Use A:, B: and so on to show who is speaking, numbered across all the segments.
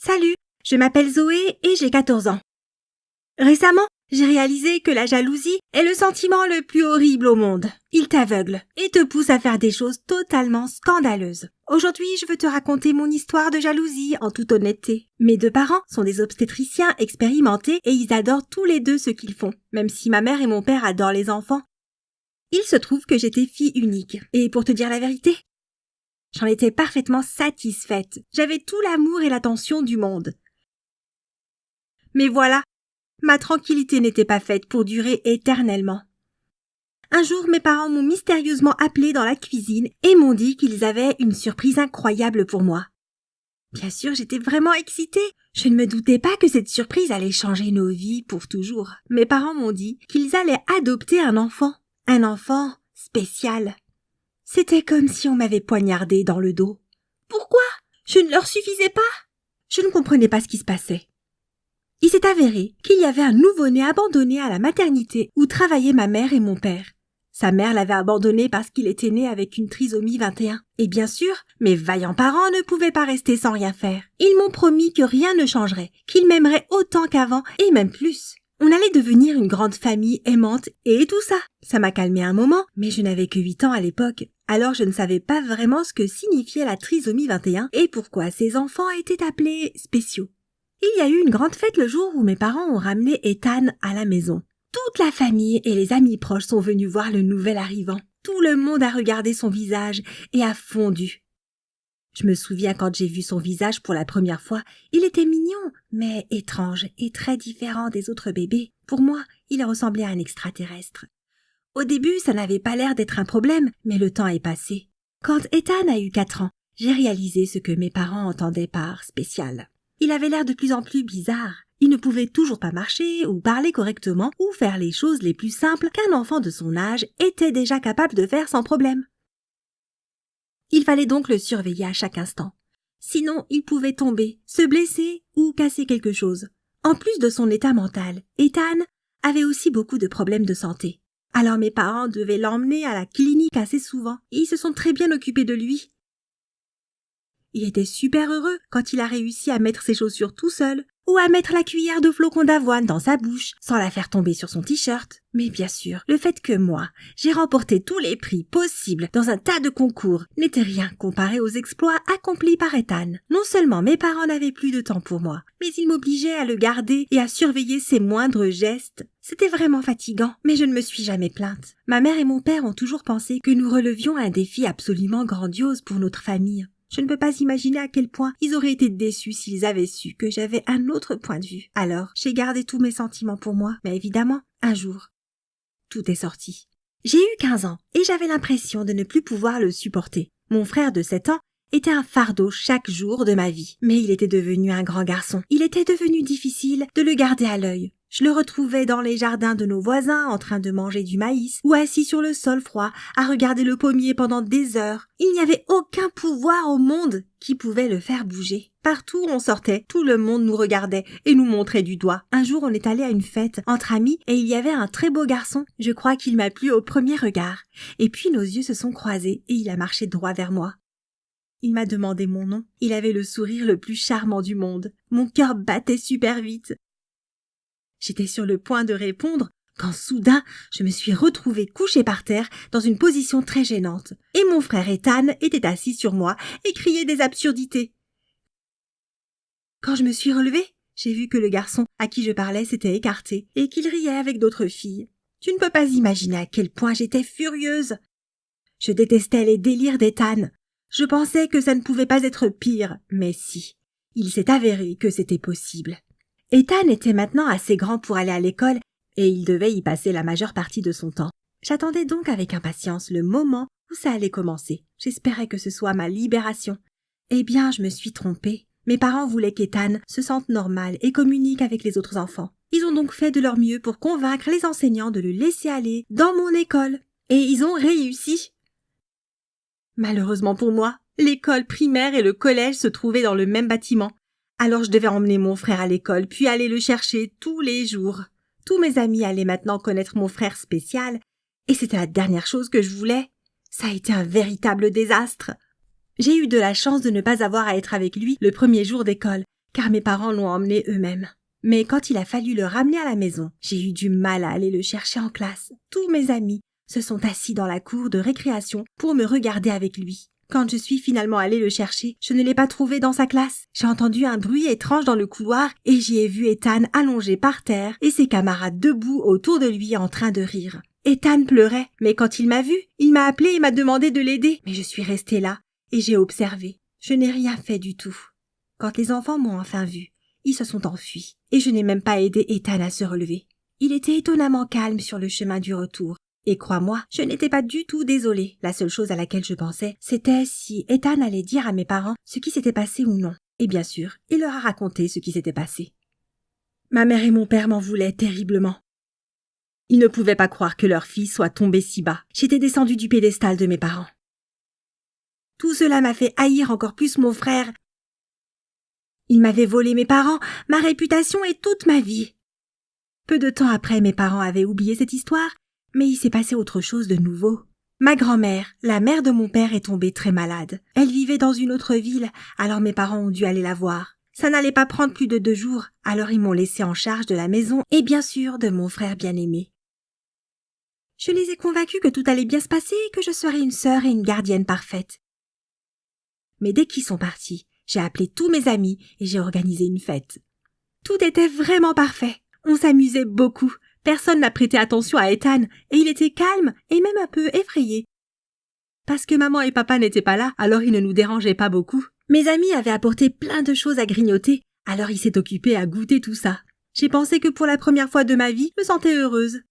A: Salut, je m'appelle Zoé et j'ai 14 ans. Récemment, j'ai réalisé que la jalousie est le sentiment le plus horrible au monde. Il t'aveugle et te pousse à faire des choses totalement scandaleuses. Aujourd'hui, je veux te raconter mon histoire de jalousie en toute honnêteté. Mes deux parents sont des obstétriciens expérimentés et ils adorent tous les deux ce qu'ils font, même si ma mère et mon père adorent les enfants. Il se trouve que j'étais fille unique. Et pour te dire la vérité, j'en étais parfaitement satisfaite. J'avais tout l'amour et l'attention du monde. Mais voilà, ma tranquillité n'était pas faite pour durer éternellement. Un jour, mes parents m'ont mystérieusement appelée dans la cuisine et m'ont dit qu'ils avaient une surprise incroyable pour moi. Bien sûr, j'étais vraiment excitée. Je ne me doutais pas que cette surprise allait changer nos vies pour toujours. Mes parents m'ont dit qu'ils allaient adopter un enfant spécial. C'était comme si on m'avait poignardé dans le dos. Pourquoi? Je ne leur suffisais pas. Je ne comprenais pas ce qui se passait. Il s'est avéré qu'il y avait un nouveau-né abandonné à la maternité où travaillaient ma mère et mon père. Sa mère l'avait abandonné parce qu'il était né avec une trisomie 21. Et bien sûr, mes vaillants parents ne pouvaient pas rester sans rien faire. Ils m'ont promis que rien ne changerait, qu'ils m'aimeraient autant qu'avant et même plus. On allait devenir une grande famille aimante et tout ça. Ça m'a calmé un moment, mais je n'avais que 8 ans à l'époque. Alors je ne savais pas vraiment ce que signifiait la trisomie 21 et pourquoi ces enfants étaient appelés spéciaux. Il y a eu une grande fête le jour où mes parents ont ramené Ethan à la maison. Toute la famille et les amis proches sont venus voir le nouvel arrivant. Tout le monde a regardé son visage et a fondu. Je me souviens quand j'ai vu son visage pour la première fois, il était mignon, mais étrange et très différent des autres bébés. Pour moi, il ressemblait à un extraterrestre. Au début, ça n'avait pas l'air d'être un problème, mais le temps est passé. Quand Ethan a eu 4 ans, j'ai réalisé ce que mes parents entendaient par spécial. Il avait l'air de plus en plus bizarre. Il ne pouvait toujours pas marcher ou parler correctement ou faire les choses les plus simples qu'un enfant de son âge était déjà capable de faire sans problème. Il fallait donc le surveiller à chaque instant. Sinon, il pouvait tomber, se blesser ou casser quelque chose. En plus de son état mental, Ethan avait aussi beaucoup de problèmes de santé. Alors mes parents devaient l'emmener à la clinique assez souvent et ils se sont très bien occupés de lui. Il était super heureux quand il a réussi à mettre ses chaussures tout seul ou à mettre la cuillère de flocons d'avoine dans sa bouche sans la faire tomber sur son t-shirt. Mais bien sûr, le fait que moi, j'ai remporté tous les prix possibles dans un tas de concours n'était rien comparé aux exploits accomplis par Ethan. Non seulement mes parents n'avaient plus de temps pour moi, mais ils m'obligeaient à le garder et à surveiller ses moindres gestes. C'était vraiment fatigant, mais je ne me suis jamais plainte. Ma mère et mon père ont toujours pensé que nous relevions un défi absolument grandiose pour notre famille. Je ne peux pas imaginer à quel point ils auraient été déçus s'ils avaient su que j'avais un autre point de vue. Alors, j'ai gardé tous mes sentiments pour moi, mais évidemment, un jour, tout est sorti. J'ai eu 15 ans et j'avais l'impression de ne plus pouvoir le supporter. Mon frère de 7 ans était un fardeau chaque jour de ma vie, mais il était devenu un grand garçon. Il était devenu difficile de le garder à l'œil. Je le retrouvais dans les jardins de nos voisins en train de manger du maïs ou assis sur le sol froid à regarder le pommier pendant des heures. Il n'y avait aucun pouvoir au monde qui pouvait le faire bouger. Partout où on sortait, tout le monde nous regardait et nous montrait du doigt. Un jour, on est allé à une fête entre amis et il y avait un très beau garçon. Je crois qu'il m'a plu au premier regard. Et puis nos yeux se sont croisés et il a marché droit vers moi. Il m'a demandé mon nom. Il avait le sourire le plus charmant du monde. Mon cœur battait super vite. J'étais sur le point de répondre quand soudain je me suis retrouvée couchée par terre dans une position très gênante. Et mon frère Ethan était assis sur moi et criait des absurdités. Quand je me suis relevée, j'ai vu que le garçon à qui je parlais s'était écarté et qu'il riait avec d'autres filles. Tu ne peux pas imaginer à quel point j'étais furieuse. Je détestais les délires d'Ethan. Je pensais que ça ne pouvait pas être pire, mais si. Il s'est avéré que c'était possible. Ethan était maintenant assez grand pour aller à l'école et il devait y passer la majeure partie de son temps. J'attendais donc avec impatience le moment où ça allait commencer. J'espérais que ce soit ma libération. Eh bien, je me suis trompée. Mes parents voulaient qu'Ethan se sente normal et communique avec les autres enfants. Ils ont donc fait de leur mieux pour convaincre les enseignants de le laisser aller dans mon école. Et ils ont réussi. Malheureusement pour moi, l'école primaire et le collège se trouvaient dans le même bâtiment. Alors je devais emmener mon frère à l'école, puis aller le chercher tous les jours. Tous mes amis allaient maintenant connaître mon frère spécial, et c'était la dernière chose que je voulais. Ça a été un véritable désastre. J'ai eu de la chance de ne pas avoir à être avec lui le premier jour d'école, car mes parents l'ont emmené eux-mêmes. Mais quand il a fallu le ramener à la maison, j'ai eu du mal à aller le chercher en classe. Tous mes amis se sont assis dans la cour de récréation pour me regarder avec lui. Quand je suis finalement allée le chercher, je ne l'ai pas trouvé dans sa classe. J'ai entendu un bruit étrange dans le couloir et j'y ai vu Ethan allongé par terre et ses camarades debout autour de lui en train de rire. Ethan pleurait, mais quand il m'a vu, il m'a appelé et m'a demandé de l'aider. Mais je suis restée là et j'ai observé. Je n'ai rien fait du tout. Quand les enfants m'ont enfin vu, ils se sont enfuis et je n'ai même pas aidé Ethan à se relever. Il était étonnamment calme sur le chemin du retour. Et crois-moi, je n'étais pas du tout désolée. La seule chose à laquelle je pensais, c'était si Ethan allait dire à mes parents ce qui s'était passé ou non. Et bien sûr, il leur a raconté ce qui s'était passé. Ma mère et mon père m'en voulaient terriblement. Ils ne pouvaient pas croire que leur fille soit tombée si bas. J'étais descendue du piédestal de mes parents. Tout cela m'a fait haïr encore plus mon frère. Il m'avait volé mes parents, ma réputation et toute ma vie. Peu de temps après, mes parents avaient oublié cette histoire, mais il s'est passé autre chose de nouveau. Ma grand-mère, la mère de mon père, est tombée très malade. Elle vivait dans une autre ville, alors mes parents ont dû aller la voir. Ça n'allait pas prendre plus de 2 jours, alors ils m'ont laissé en charge de la maison et bien sûr de mon frère bien-aimé. Je les ai convaincus que tout allait bien se passer et que je serais une sœur et une gardienne parfaite. Mais dès qu'ils sont partis, j'ai appelé tous mes amis et j'ai organisé une fête. Tout était vraiment parfait. On s'amusait beaucoup. Personne n'a prêté attention à Ethan et il était calme et même un peu effrayé. Parce que maman et papa n'étaient pas là, alors il ne nous dérangeait pas beaucoup. Mes amis avaient apporté plein de choses à grignoter, alors il s'est occupé à goûter tout ça. J'ai pensé que pour la première fois de ma vie, je me sentais heureuse.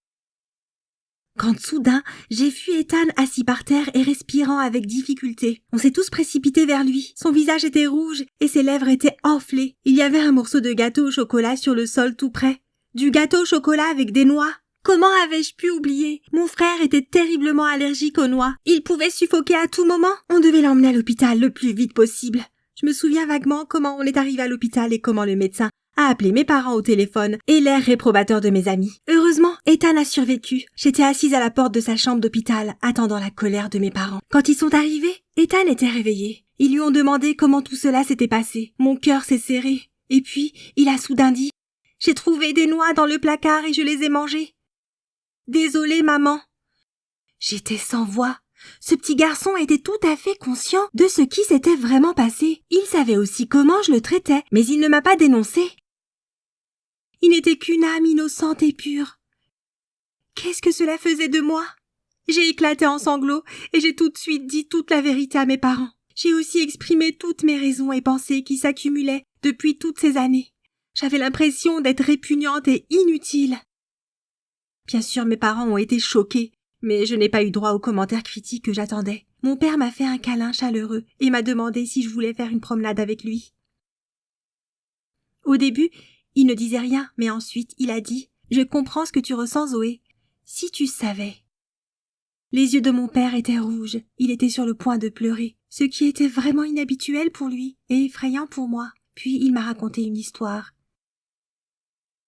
A: Quand soudain, j'ai vu Ethan assis par terre et respirant avec difficulté. On s'est tous précipités vers lui. Son visage était rouge et ses lèvres étaient enflées. Il y avait un morceau de gâteau au chocolat sur le sol tout près. Du gâteau au chocolat avec des noix. Comment avais-je pu oublier? Mon frère était terriblement allergique aux noix. Il pouvait suffoquer à tout moment. On devait l'emmener à l'hôpital le plus vite possible. Je me souviens vaguement comment on est arrivé à l'hôpital et comment le médecin a appelé mes parents au téléphone et l'air réprobateur de mes amis. Heureusement, Ethan a survécu. J'étais assise à la porte de sa chambre d'hôpital, attendant la colère de mes parents. Quand ils sont arrivés, Ethan était réveillé. Ils lui ont demandé comment tout cela s'était passé. Mon cœur s'est serré. Et puis, il a soudain dit « J'ai trouvé des noix dans le placard et je les ai mangées. » « Désolée, maman. » J'étais sans voix. Ce petit garçon était tout à fait conscient de ce qui s'était vraiment passé. Il savait aussi comment je le traitais, mais il ne m'a pas dénoncé. Il n'était qu'une âme innocente et pure. Qu'est-ce que cela faisait de moi? J'ai éclaté en sanglots et j'ai tout de suite dit toute la vérité à mes parents. J'ai aussi exprimé toutes mes raisons et pensées qui s'accumulaient depuis toutes ces années. J'avais l'impression d'être répugnante et inutile. Bien sûr, mes parents ont été choqués, mais je n'ai pas eu droit aux commentaires critiques que j'attendais. Mon père m'a fait un câlin chaleureux et m'a demandé si je voulais faire une promenade avec lui. Au début, il ne disait rien, mais ensuite, il a dit « Je comprends ce que tu ressens, Zoé. Si tu savais. » Les yeux de mon père étaient rouges, il était sur le point de pleurer, ce qui était vraiment inhabituel pour lui et effrayant pour moi. Puis il m'a raconté une histoire.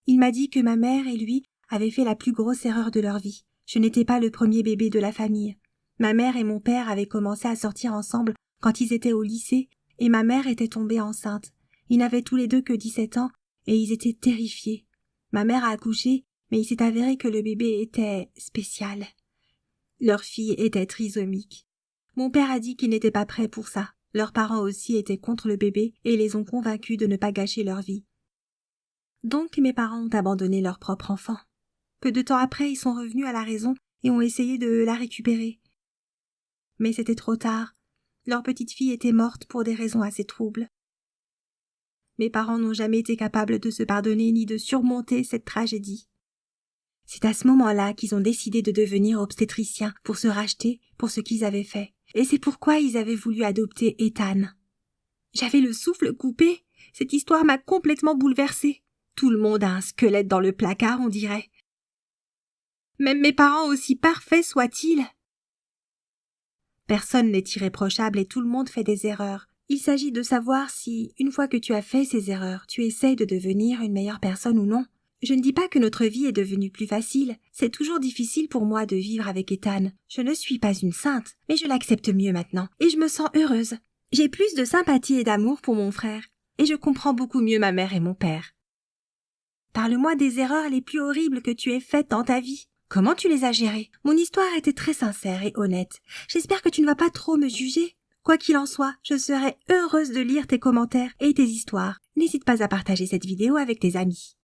A: Il m'a dit que ma mère et lui avaient fait la plus grosse erreur de leur vie. Je n'étais pas le premier bébé de la famille. Ma mère et mon père avaient commencé à sortir ensemble quand ils étaient au lycée et ma mère était tombée enceinte. Ils n'avaient tous les deux que 17 ans et ils étaient terrifiés. Ma mère a accouché, mais il s'est avéré que le bébé était spécial. Leur fille était trisomique. Mon père a dit qu'il n'était pas prêt pour ça. Leurs parents aussi étaient contre le bébé et les ont convaincus de ne pas gâcher leur vie. Donc mes parents ont abandonné leur propre enfant. Peu de temps après, ils sont revenus à la raison et ont essayé de la récupérer. Mais c'était trop tard. Leur petite fille était morte pour des raisons assez troubles. Mes parents n'ont jamais été capables de se pardonner ni de surmonter cette tragédie. C'est à ce moment-là qu'ils ont décidé de devenir obstétriciens pour se racheter pour ce qu'ils avaient fait. Et c'est pourquoi ils avaient voulu adopter Ethan. J'avais le souffle coupé. Cette histoire m'a complètement bouleversée. Tout le monde a un squelette dans le placard, on dirait. Même mes parents, aussi parfaits soient-ils. Personne n'est irréprochable et tout le monde fait des erreurs. Il s'agit de savoir si, une fois que tu as fait ces erreurs, tu essayes de devenir une meilleure personne ou non. Je ne dis pas que notre vie est devenue plus facile. C'est toujours difficile pour moi de vivre avec Ethan. Je ne suis pas une sainte, mais je l'accepte mieux maintenant et je me sens heureuse. J'ai plus de sympathie et d'amour pour mon frère. et je comprends beaucoup mieux ma mère et mon père. Parle-moi des erreurs les plus horribles que tu aies faites dans ta vie. Comment tu les as gérées? Mon histoire était très sincère et honnête. J'espère que tu ne vas pas trop me juger. Quoi qu'il en soit, je serai heureuse de lire tes commentaires et tes histoires. N'hésite pas à partager cette vidéo avec tes amis.